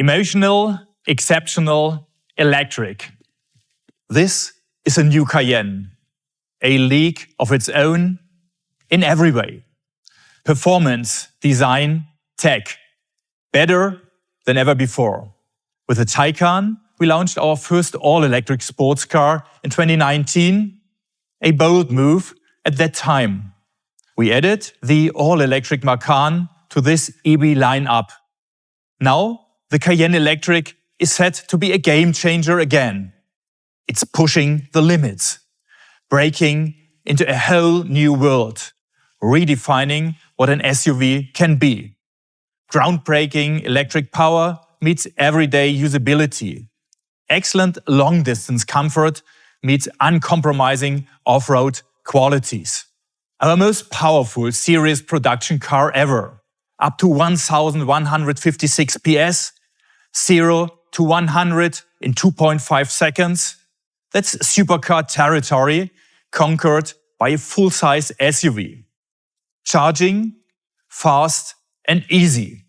Emotional, exceptional, electric. This is a new Cayenne, a league of its own in every way. Performance, design, tech. Better than ever before. With the Taycan, we launched our first all-electric sports car in 2019, a bold move at that time. We added the all-electric Macan to this EV lineup. Now, the Cayenne Electric is set to be a game changer again. It's pushing the limits, breaking into a whole new world, redefining what an SUV can be. Groundbreaking electric power meets everyday usability. Excellent long-distance comfort meets uncompromising off-road qualities. Our most powerful series production car ever, up to 1,156 PS, 0 to 100 in 2.5 seconds. That's supercar territory conquered by a full-size SUV. Charging, fast and easy,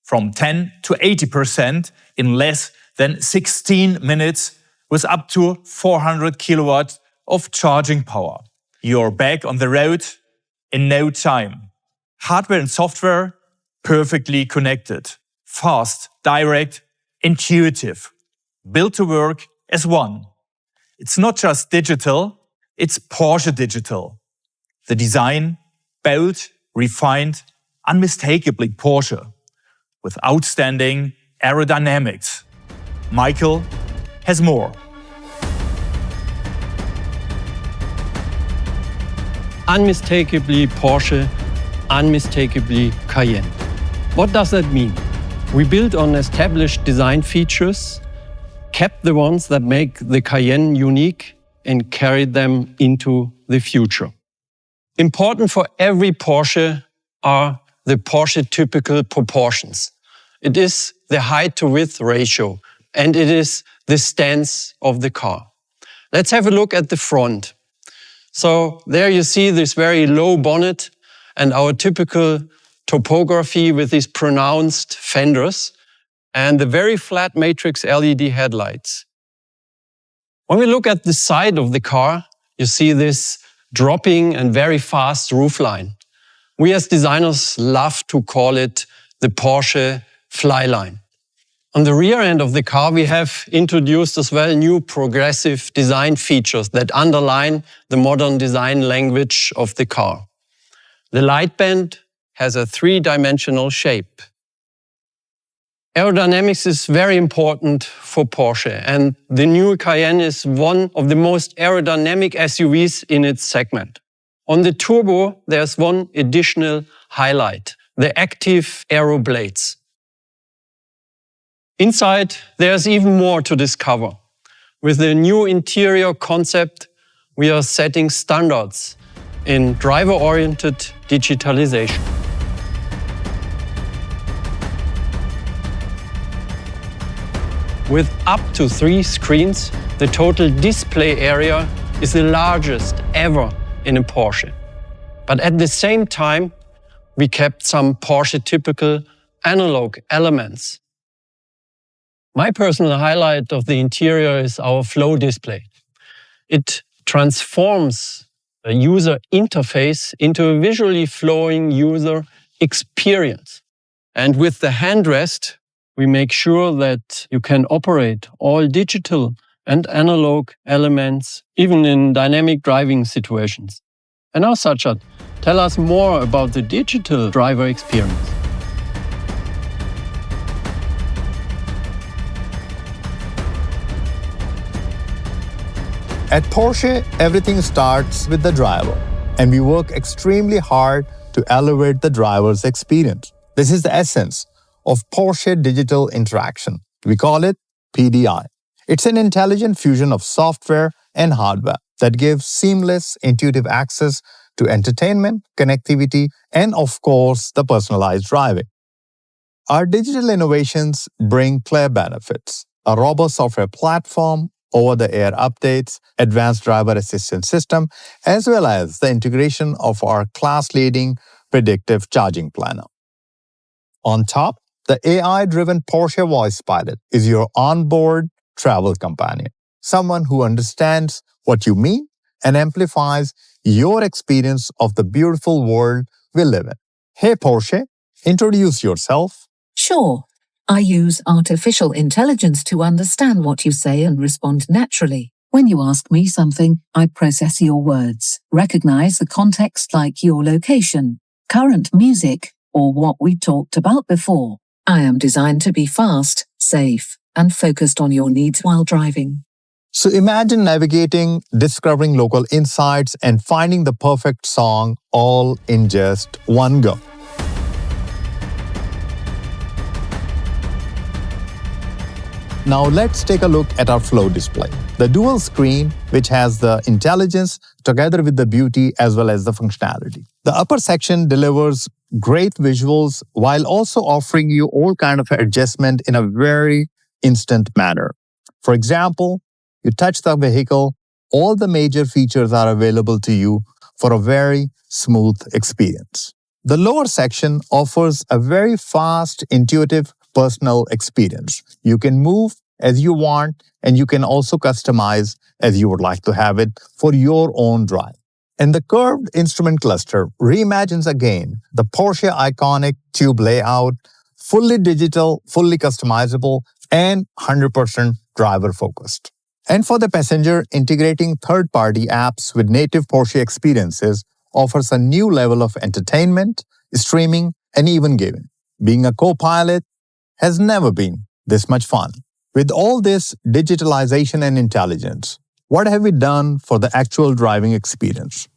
from 10 to 80% in less than 16 minutes with up to 400 kilowatts of charging power. You're back on the road in no time. Hardware and software perfectly connected. Fast, direct, intuitive. Built to work as one. It's not just digital, it's Porsche digital. The design, bold, refined, unmistakably Porsche, with outstanding aerodynamics. Michael has more. Unmistakably Porsche, unmistakably Cayenne. What does that mean? We built on established design features, kept the ones that make the Cayenne unique, and carried them into the future. Important for every Porsche are the Porsche typical proportions. It is the height to width ratio, and it is the stance of the car. Let's have a look at the front. So there you see this very low bonnet and our typical topography with these pronounced fenders and the very flat matrix LED headlights. When we look at the side of the car, you see this dropping and very fast roofline. We as designers love to call it the Porsche flyline. On the rear end of the car, we have introduced as well new progressive design features that underline the modern design language of the car. The light band has a three-dimensional shape. Aerodynamics is very important for Porsche, and the new Cayenne is one of the most aerodynamic SUVs in its segment. On the turbo, there's one additional highlight, the active aero blades. Inside, there's even more to discover. With the new interior concept, we are setting standards in driver-oriented digitalization. With up to 3 screens, the total display area is the largest ever in a Porsche. But at the same time, we kept some Porsche-typical analog elements. My personal highlight of the interior is our flow display. It transforms a user interface into a visually flowing user experience. And with the handrest, we make sure that you can operate all digital and analog elements, even in dynamic driving situations. And now, Sajjad, tell us more about the digital driver experience. At Porsche, everything starts with the driver, and we work extremely hard to elevate the driver's experience. This is the essence of Porsche Digital Interaction. We call it PDI. It's an intelligent fusion of software and hardware that gives seamless, intuitive access to entertainment, connectivity, and of course, the personalized driving. Our digital innovations bring clear benefits: a robust software platform, over-the-air updates, advanced driver assistance system, as well as the integration of our class-leading predictive charging planner. On top, The AI-driven Porsche Voice Pilot is your onboard travel companion, someone who understands what you mean and amplifies your experience of the beautiful world we live in. Hey Porsche, introduce yourself. Sure. I use artificial intelligence to understand what you say and respond naturally. When you ask me something, I process your words, recognize the context like your location, current music, or what we talked about before. I am designed to be fast, safe, and focused on your needs while driving. So imagine navigating, discovering local insights, and finding the perfect song all in just one go. Now let's take a look at our flow display. The dual screen, which has the intelligence together with the beauty as well as the functionality. The upper section delivers great visuals while also offering you all kind of adjustment in a very instant manner. For example, you touch the vehicle, all the major features are available to you for a very smooth experience. The lower section offers a very fast, intuitive, personal experience. You can move as you want, and you can also customize as you would like to have it for your own drive. And the curved instrument cluster reimagines again the Porsche iconic tube layout, fully digital, fully customizable, and 100% driver-focused. And for the passenger, integrating third-party apps with native Porsche experiences offers a new level of entertainment, streaming, and even gaming. Being a co-pilot has never been this much fun. With all this digitalization and intelligence, what have we done for the actual driving experience?